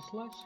понеслась.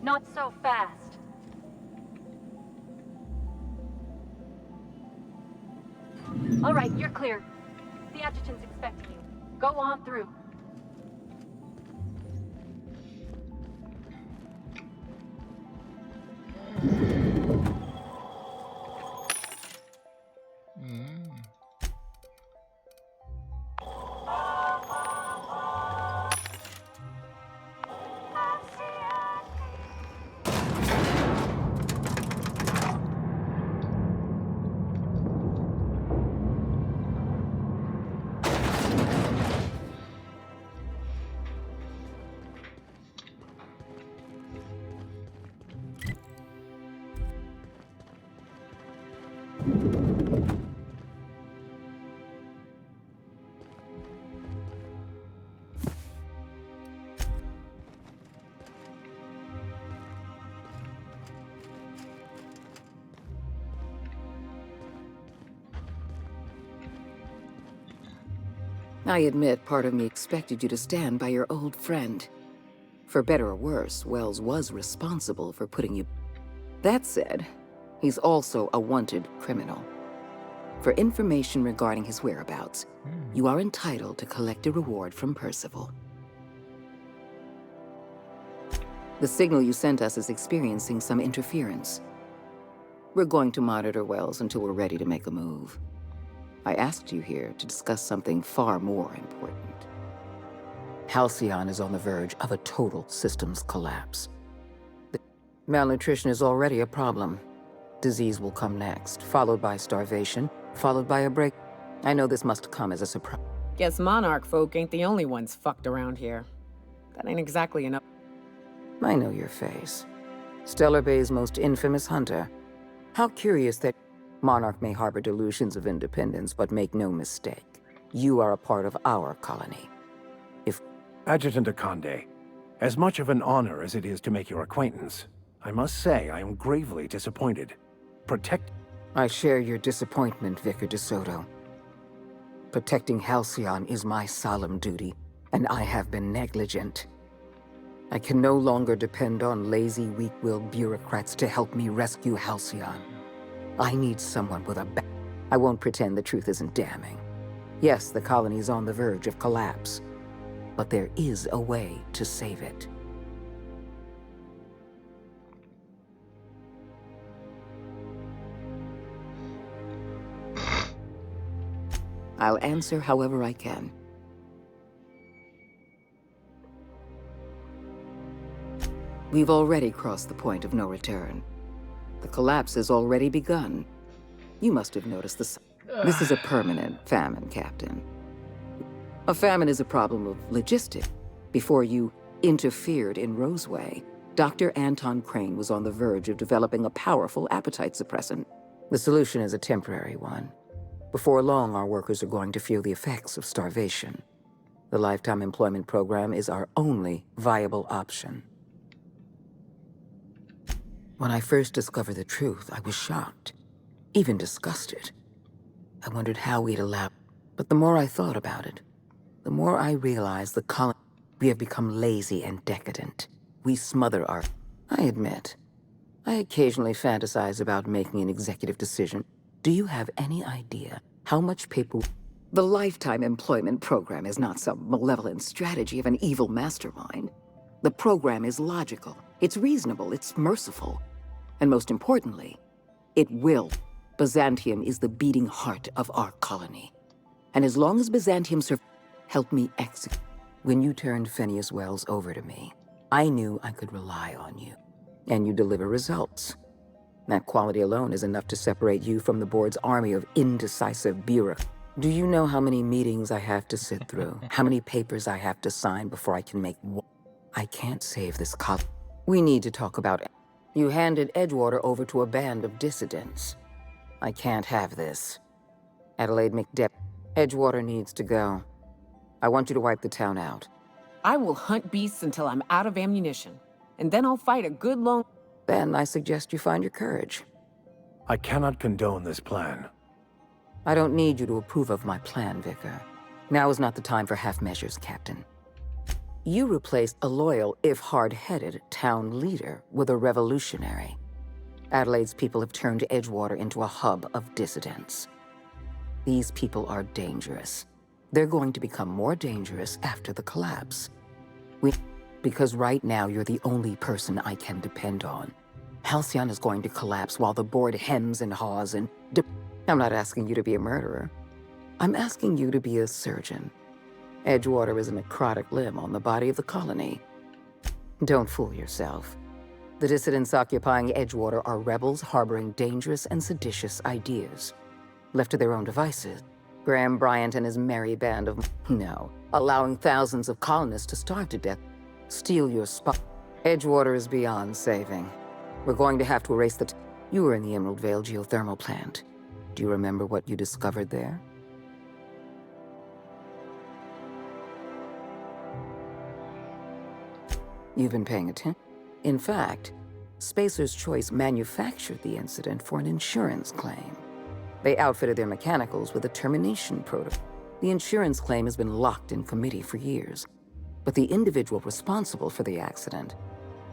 Not so fast. All right, you're clear. The adjutant's expecting you. Go on through. I admit part of me expected you to stand by your old friend. For better or worse, Wells was responsible for putting you... That said, he's also a wanted criminal. For information regarding his whereabouts, you are entitled to collect a reward from Percival. The signal you sent us is experiencing some interference. We're going to monitor Wells until we're ready to make a move. I asked you here to discuss something far more important. Halcyon is on the verge of a total systems collapse. Malnutrition is already a problem. Disease will come next, followed by starvation, followed by a break. I know this must come as a surprise. Guess Monarch folk ain't the only ones fucked around here. That ain't exactly enough. I know your face. Stellar Bay's most infamous hunter. How curious that Monarch may harbor delusions of independence, but make no mistake. You are a part of our colony. Adjutant Akande, as much of an honor as it is to make your acquaintance, I must say I am gravely disappointed. I share your disappointment, Vicar DeSoto. Protecting Halcyon is my solemn duty, and I have been negligent. I can no longer depend on lazy, weak-willed bureaucrats to help me rescue Halcyon. I need someone with a back. I won't pretend the truth isn't damning. Yes, the colony is on the verge of collapse, but there is a way to save it. I'll answer however I can. We've already crossed the point of no return. The collapse has already begun. You must have noticed this. This is a permanent famine, Captain. A famine is a problem of logistics. Before you interfered in Roseway, Dr. Anton Crane was on the verge of developing a powerful appetite suppressant. The solution is a temporary one. Before long, our workers are going to feel the effects of starvation. The Lifetime Employment Program is our only viable option. When I first discovered the truth, I was shocked, even disgusted. I wondered how we'd allow... But the more I thought about it, the more I realized we have become lazy and decadent. We smother our... I admit, I occasionally fantasize about making an executive decision. Do you have any idea how much paper... The Lifetime Employment Program is not some malevolent strategy of an evil mastermind. The program is logical, it's reasonable, it's merciful. And most importantly, it will. Byzantium is the beating heart of our colony. And as long as Byzantium helped me execute. When you turned Phineas Wells over to me, I knew I could rely on you. And you deliver results. That quality alone is enough to separate you from the board's army of indecisive bureaucrats. Do you know how many meetings I have to sit through? How many papers I have to sign before I can make one? I can't save this cop. We need to talk about it. You handed Edgewater over to a band of dissidents. I can't have this. Adelaide McDepp, Edgewater needs to go. I want you to wipe the town out. I will hunt beasts until I'm out of ammunition. And then I'll fight a good long... Then I suggest you find your courage. I cannot condone this plan. I don't need you to approve of my plan, Vicar. Now is not the time for half measures, Captain. You replaced a loyal, if hard-headed, town leader with a revolutionary. Adelaide's people have turned Edgewater into a hub of dissidents. These people are dangerous. They're going to become more dangerous after the collapse. Because right now you're the only person I can depend on. Halcyon is going to collapse while the board hems and haws and... I'm not asking you to be a murderer. I'm asking you to be a surgeon. Edgewater is a necrotic limb on the body of the colony. Don't fool yourself. The dissidents occupying Edgewater are rebels harboring dangerous and seditious ideas. Left to their own devices, Graham Bryant and his merry band of... No. Allowing thousands of colonists to starve to death. Steal your spot. Edgewater is beyond saving. We're going to have to erase the... You were in the Emerald Vale geothermal plant. Do you remember what you discovered there? You've been paying attention. In fact, Spacer's Choice manufactured the incident for an insurance claim. They outfitted their mechanicals with a termination protocol. The insurance claim has been locked in committee for years, but the individual responsible for the accident...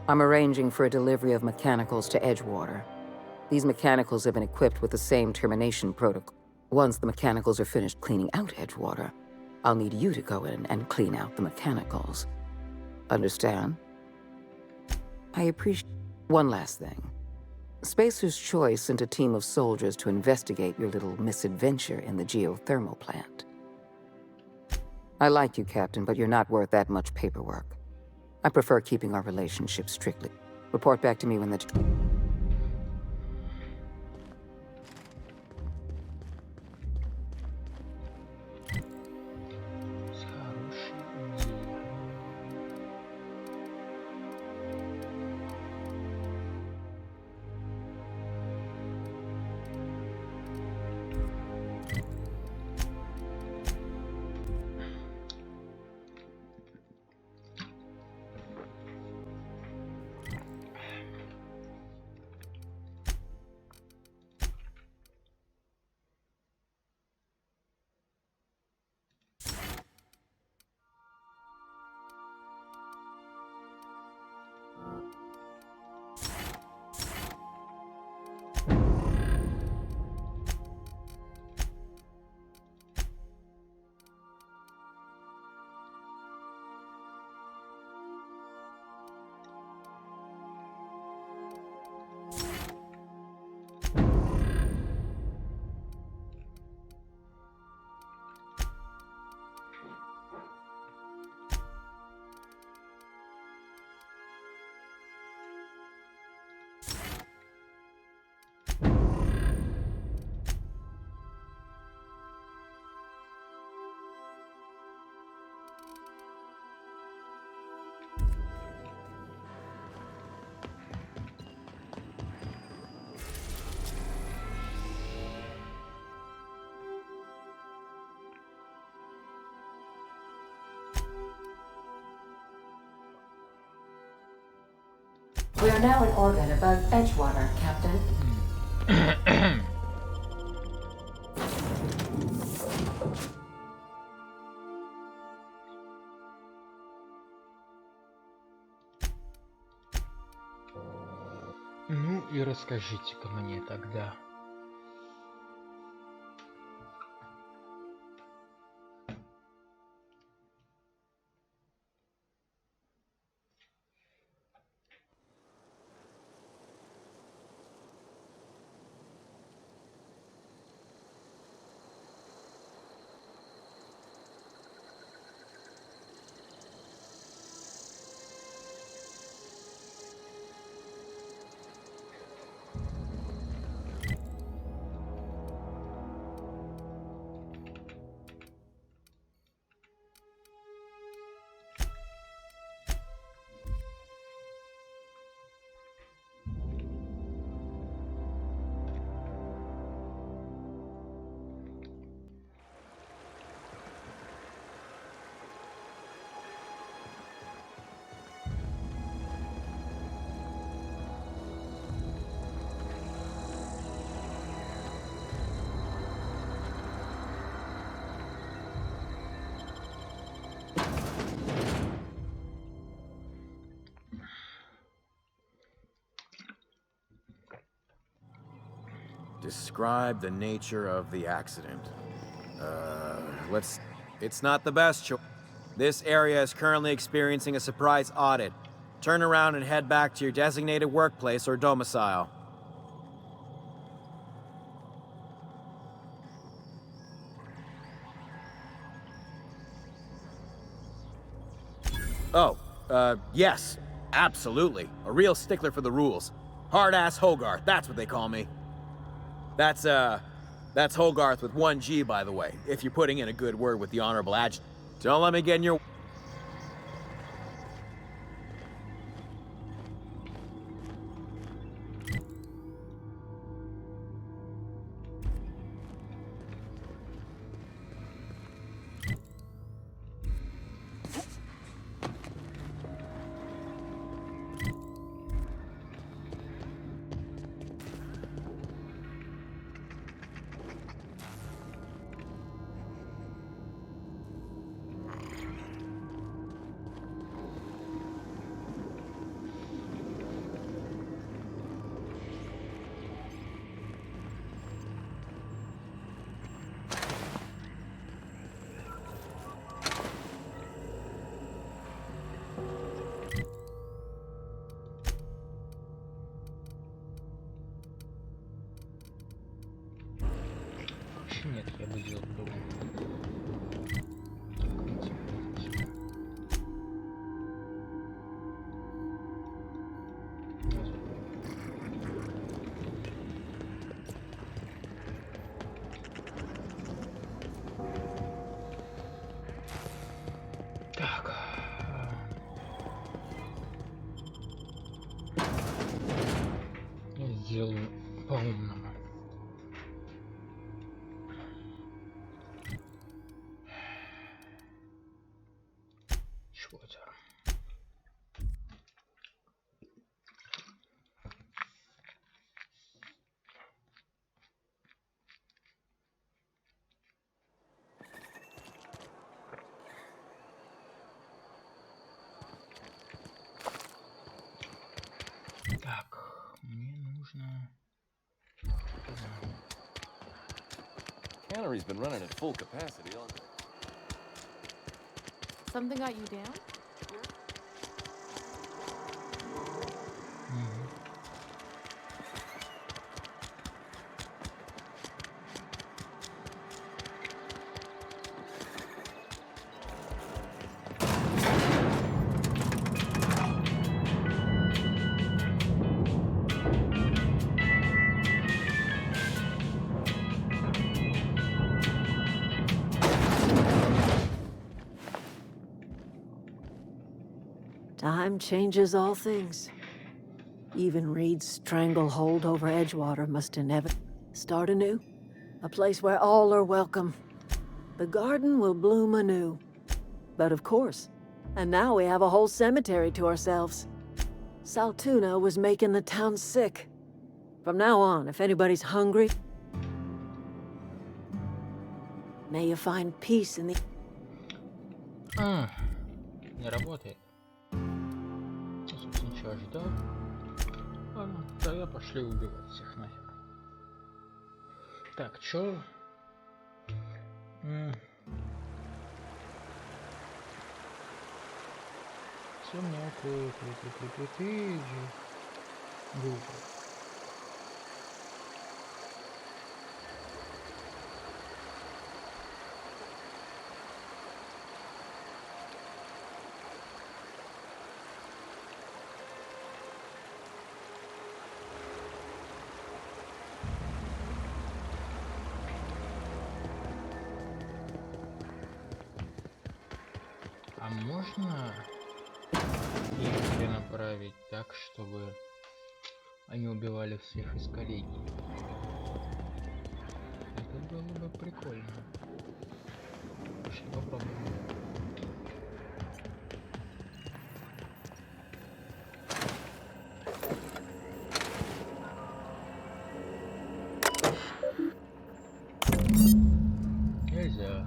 I'm arranging for a delivery of mechanicals to Edgewater. These mechanicals have been equipped with the same termination protocol. Once the mechanicals are finished cleaning out Edgewater, I'll need you to go in and clean out the mechanicals. Understand? I appreciate... One last thing. Spacer's Choice sent a team of soldiers to investigate your little misadventure in the geothermal plant. I like you, Captain, but you're not worth that much paperwork. I prefer keeping our relationship strictly. Report back to me when the... We are now in orbit above Edgewater, Captain. Ну и расскажите-ка мне тогда. Describe the nature of the accident. It's not the best choice. This area is currently experiencing a surprise audit. Turn around and head back to your designated workplace or domicile. Oh, yes. Absolutely. A real stickler for the rules. Hard-ass Hogarth, that's what they call me. That's Hogarth with 1 G, by the way, if you're putting in a good word with the Honorable Adjutant. Don't let me get in your... Нет, я бы делал дома. Так. Я сделаю по-умному. Так, мне нужно... Cannery's been running at full capacity all day. Something got you down? Time changes all things. Even Reed's stranglehold over Edgewater must inevitably start anew. A place where all are welcome. The garden will bloom anew. But of course, and now we have a whole cemetery to ourselves. Saltuna was making the town sick. From now on, if anybody's hungry, may you find peace in the... Не работает. Собственно, ничего ожидал. Ладно, тогда пошли убивать всех нахер. Так, чё? Все много, ты глупо. А можно их перенаправить так, чтобы они убивали всех из коллегий? Это было бы прикольно. Пошли попробуем. Нельзя.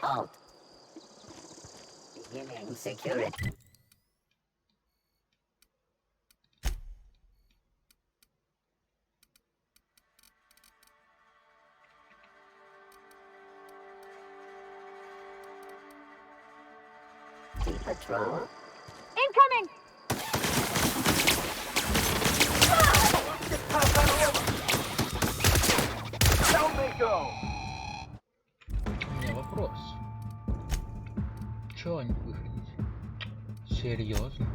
Halt. Beginning security. Patrol. Incoming! У меня вопрос. Чего они выходите? Серьезно?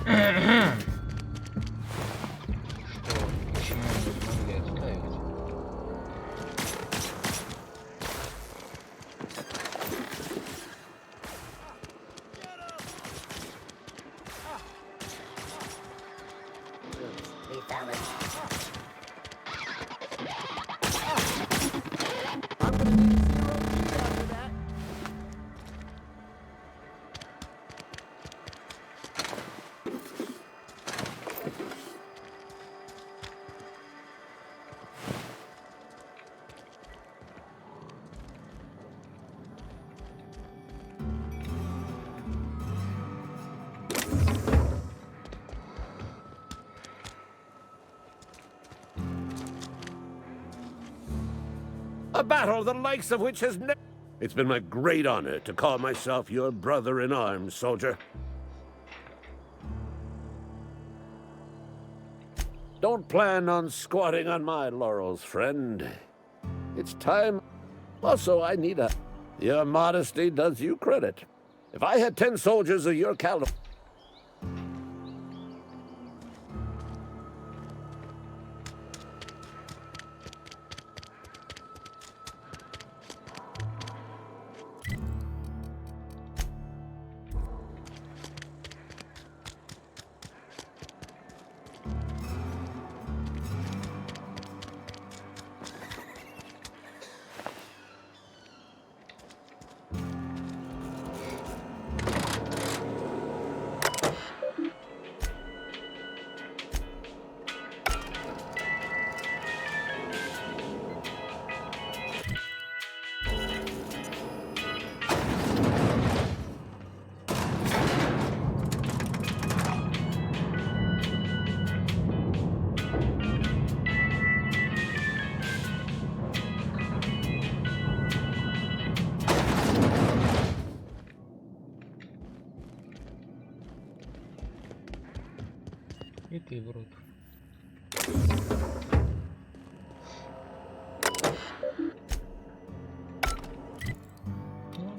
Мгм. Что? Почему они не могли отправить? A battle the likes of which has never... It's been my great honor to call myself your brother in arms, soldier. Don't plan on squatting on my laurels, friend. It's time... Also, I need a... Your modesty does you credit. If I had 10 soldiers of your caliber... И ты в рот. Ну,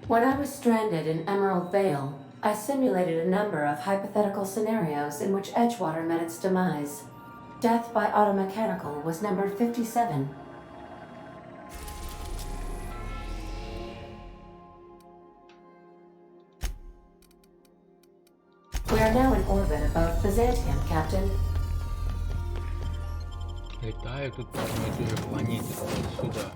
When I was stranded in Emerald Vale, I simulated a number of hypothetical scenarios in which Edgewater met its demise. Death by automechanical was number 57. We are now in orbit above Byzantium, Captain. Летаю тут по одной и той же планете сюда.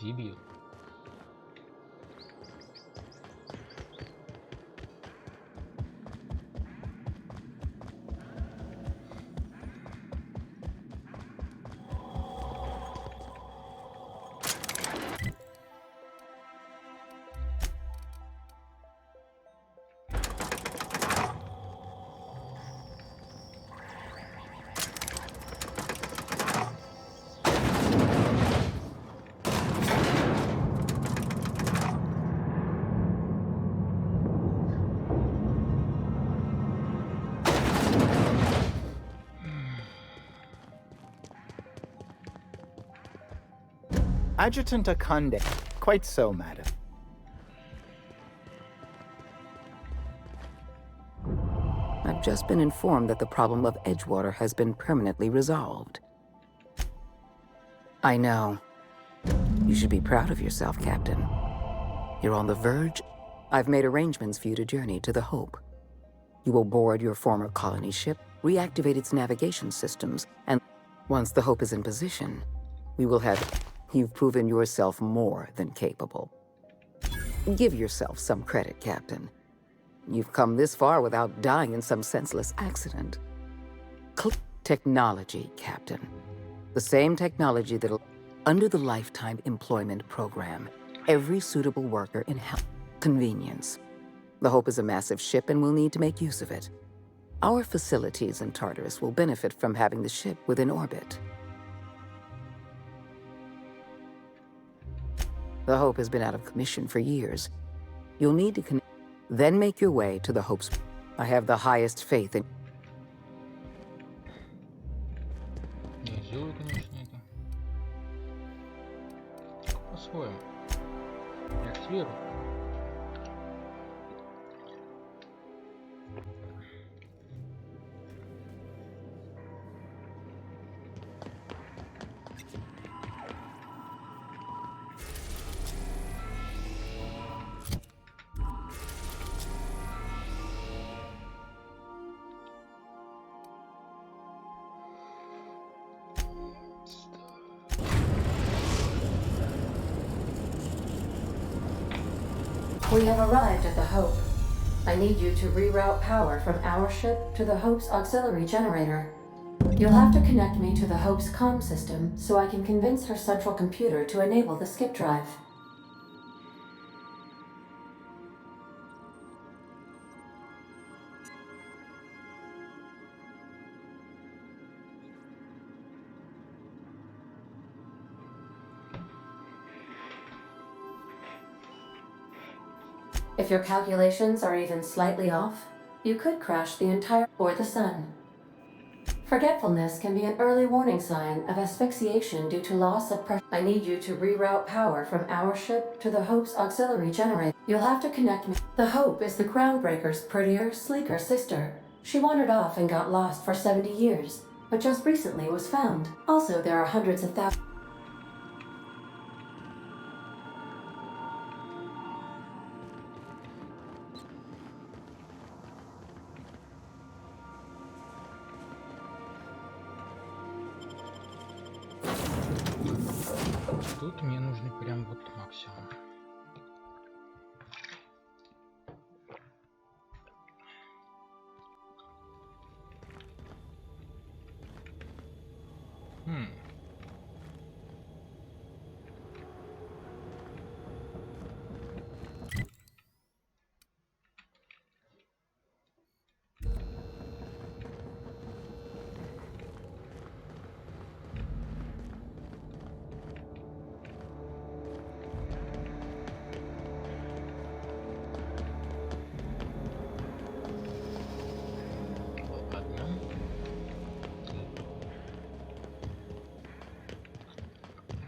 Дебил. Adjutant Akande. Quite so, madam. I've just been informed that the problem of Edgewater has been permanently resolved. I know. You should be proud of yourself, Captain. You're on the verge. I've made arrangements for you to journey to the Hope. You will board your former colony ship, reactivate its navigation systems, and once the Hope is in position, we will have... You've proven yourself more than capable. Give yourself some credit, Captain. You've come this far without dying in some senseless accident. Technology, Captain. The same technology that'll... Under the Lifetime Employment Program, every suitable worker in health... Convenience. The Hope is a massive ship and we'll need to make use of it. Our facilities in Tartarus will benefit from having the ship within orbit. The Hope has been out of commission for years. You'll need to then make your way to the Hope's... I have the highest faith in... Я сделаю, конечно, это. По-своему. Я активирую. We have arrived at the Hope. I need you to reroute power from our ship to the Hope's auxiliary generator. You'll have to connect me to the Hope's comm system so I can convince her central computer to enable the skip drive. If your calculations are even slightly off, you could crash the entire or the sun. Forgetfulness can be an early warning sign of asphyxiation due to loss of pressure. I need you to reroute power from our ship to the Hope's auxiliary generator. You'll have to connect me. The Hope is the Groundbreaker's prettier, sleeker sister. She wandered off and got lost for 70 years, but just recently was found. Also, there are hundreds of thousands. Тут мне нужны прям вот максимум.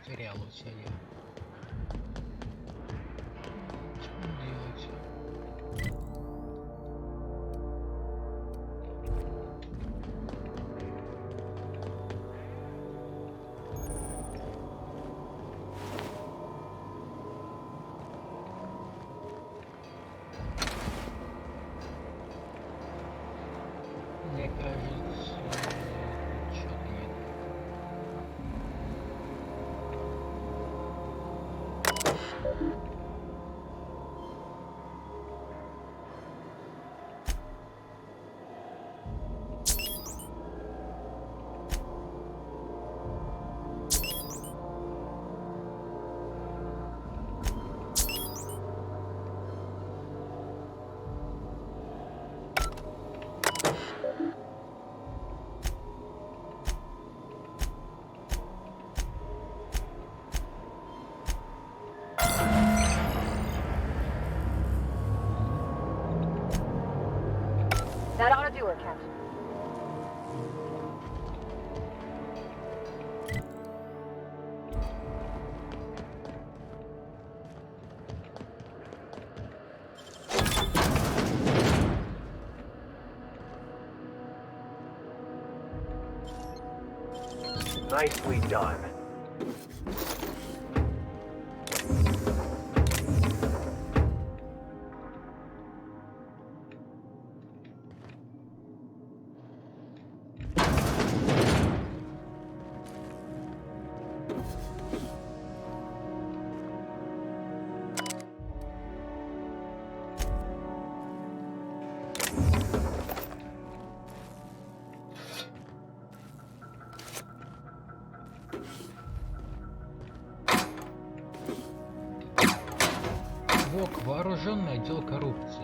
Потерялся я. Что делать? That ought to do it, Captain. Nicely done. ВОК, вооруженный отдел коррупции.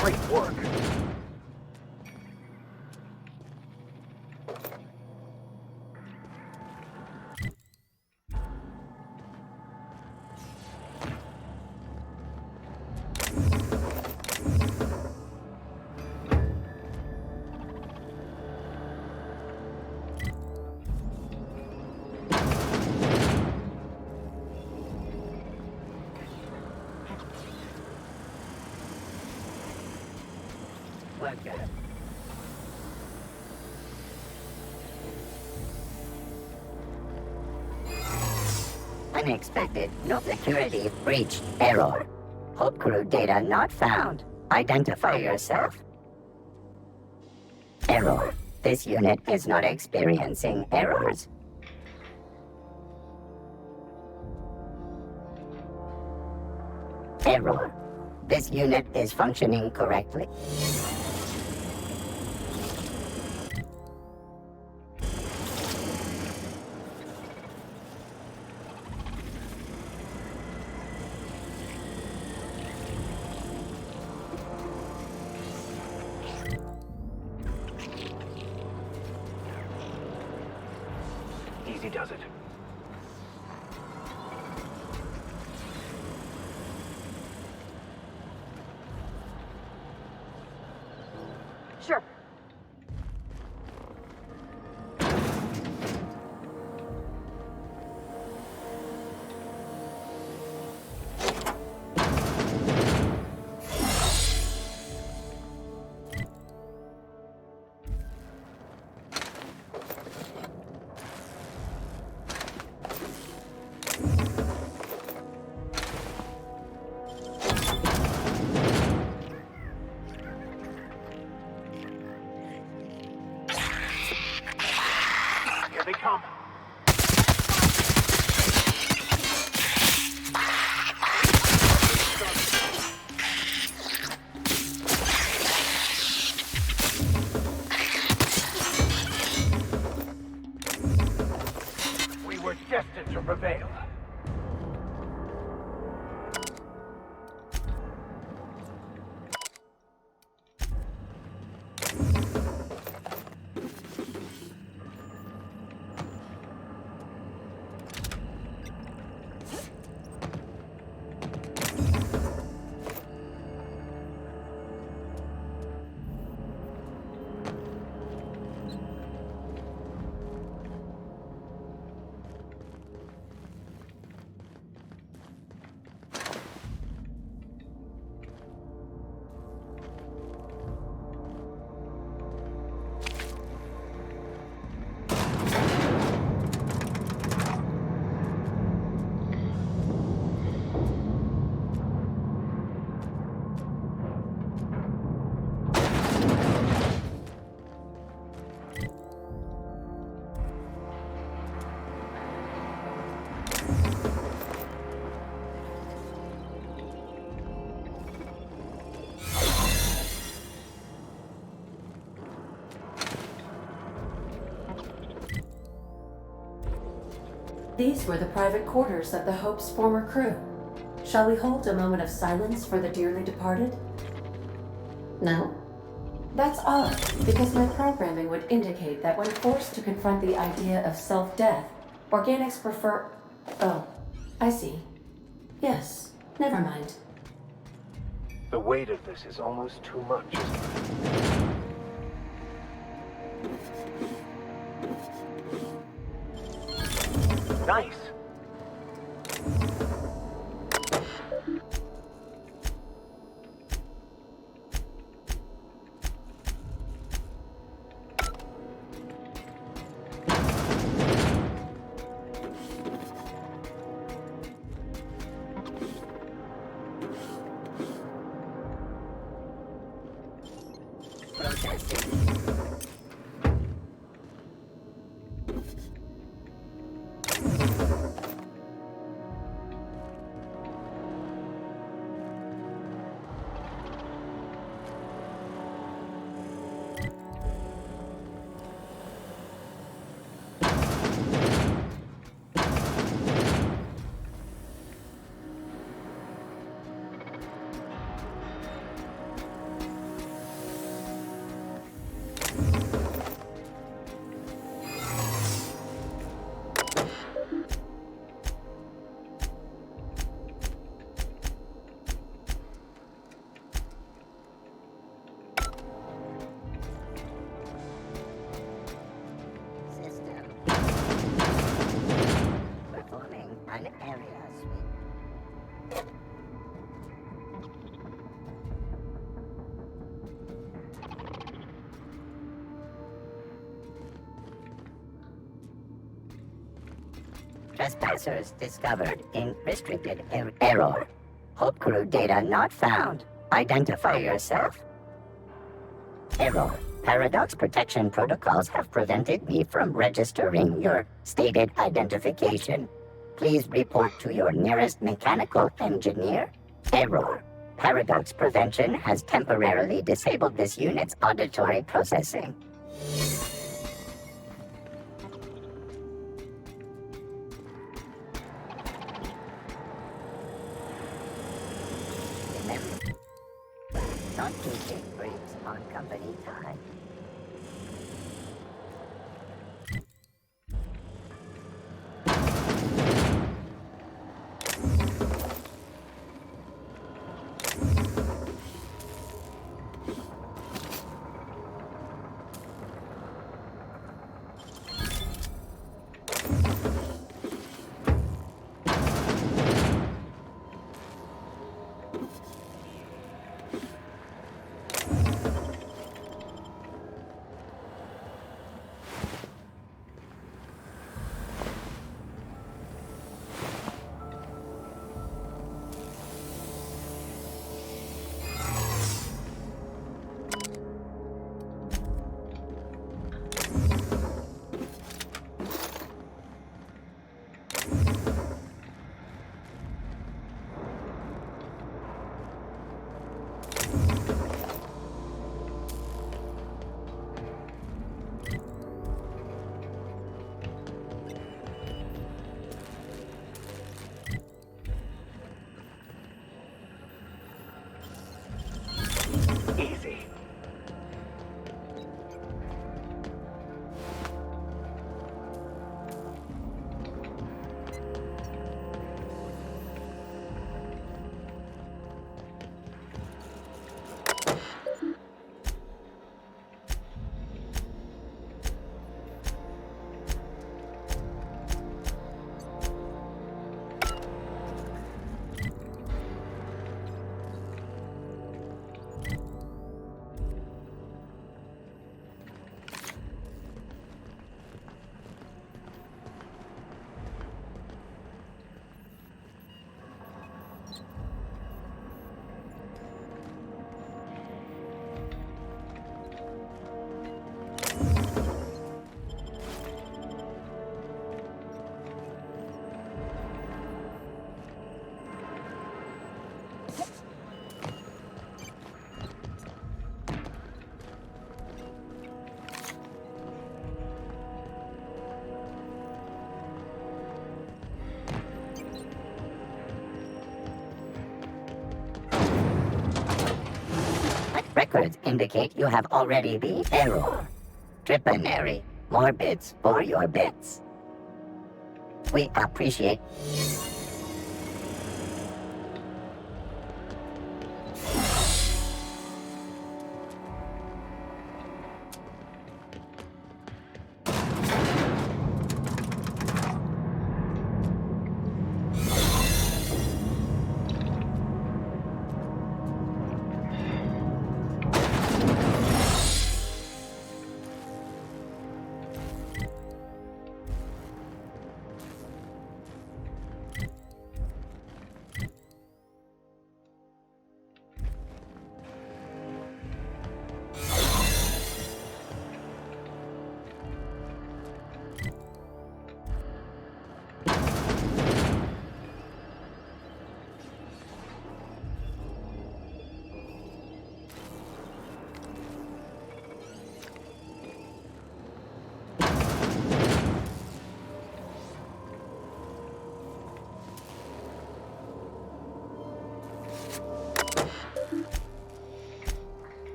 Great work. Work good. Unexpected, no security breach error. Hope crew data not found. Identify yourself. Error. This unit is not experiencing errors. Error. This unit is functioning correctly. Easy does it. Sure. come. We were destined to prevail. These were the private quarters of the Hope's former crew. Shall we hold a moment of silence for the dearly departed? No? That's odd, because my programming would indicate that when forced to confront the idea of self-death, organics prefer... Oh, I see. Yes, never mind. The weight of this is almost too much, isn't it? Nice. Trespassers discovered in restricted error. Hope crew data not found. Identify yourself. Error. Paradox protection protocols have prevented me from registering your stated identification. Please report to your nearest mechanical engineer. Error. Paradox prevention has temporarily disabled this unit's auditory processing. Not keeping breaks on company time. records indicate you have already been error. Tripanary. More bits for your bits. We appreciate.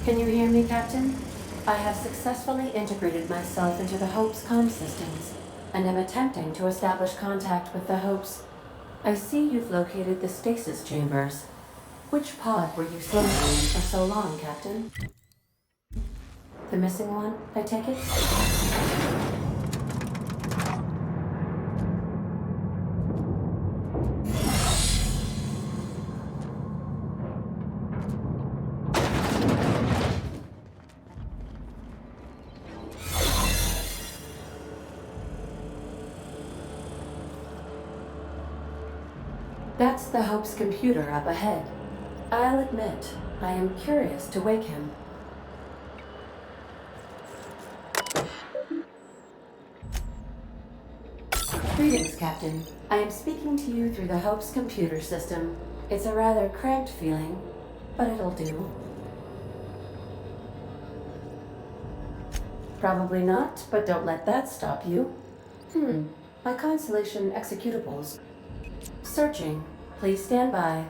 Can you hear me, Captain? I have successfully integrated myself into the Hope's comm systems, and am attempting to establish contact with the Hopes. I see you've located the stasis chambers. Which pod were you slumbering in for so long, Captain? The missing one, I take it? That's the Hope's computer up ahead. I'll admit, I am curious to wake him. Greetings, Captain. I am speaking to you through the Hope's computer system. It's a rather cramped feeling, but it'll do. Probably not, but don't let that stop you. My Constellation executables. Searching. Please stand by.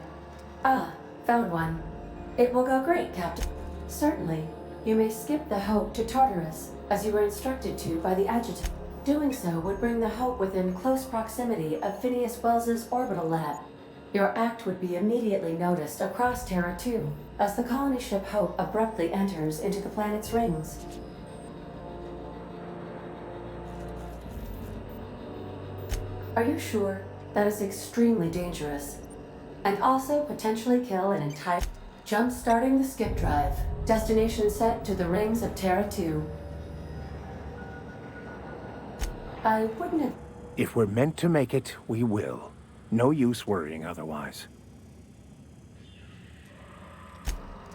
Ah, found one. It will go great, Captain. Certainly. You may skip the Hope to Tartarus, as you were instructed to by the adjutant. Doing so would bring the Hope within close proximity of Phineas Wells's orbital lab. Your act would be immediately noticed across Terra 2, as the colony ship Hope abruptly enters into the planet's rings. Are you sure? That is extremely dangerous. And also potentially kill an entire... Jump-starting the skip drive. Destination set to the rings of Terra 2. I wouldn't have... If we're meant to make it, we will. No use worrying otherwise.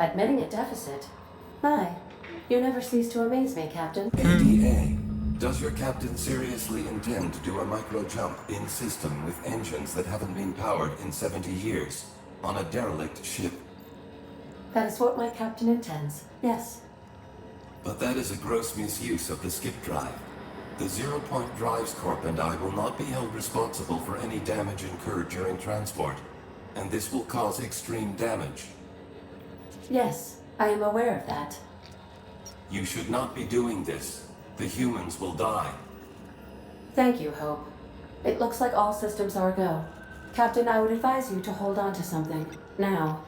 Admitting a deficit? My, you never cease to amaze me, Captain. ADA. Does your captain seriously intend to do a micro-jump in system with engines that haven't been powered in 70 years? On a derelict ship? That is what my captain intends, yes. But that is a gross misuse of the skip drive. The Zero Point Drives Corp and I will not be held responsible for any damage incurred during transport, and this will cause extreme damage. Yes, I am aware of that. You should not be doing this. The humans will die. Thank you, Hope. It looks like all systems are a go. Captain, I would advise you to hold on to something. Now.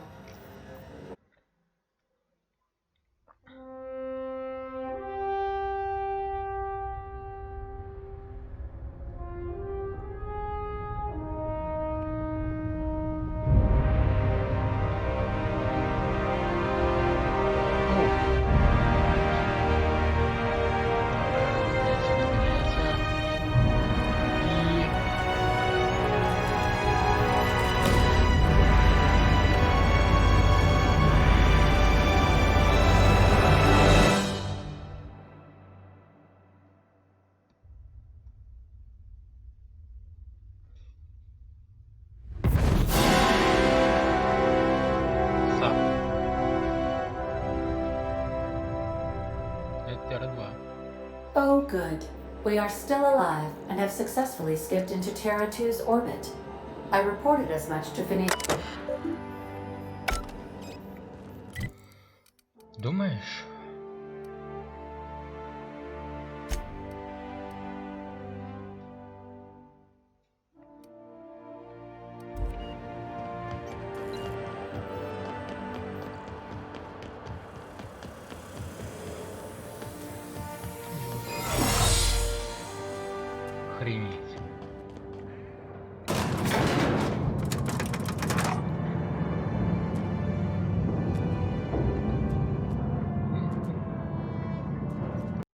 Терра 2. Oh, good. We are still alive and have successfully skipped into Terra 2's orbit. I reported as much to Phineas. Думаешь?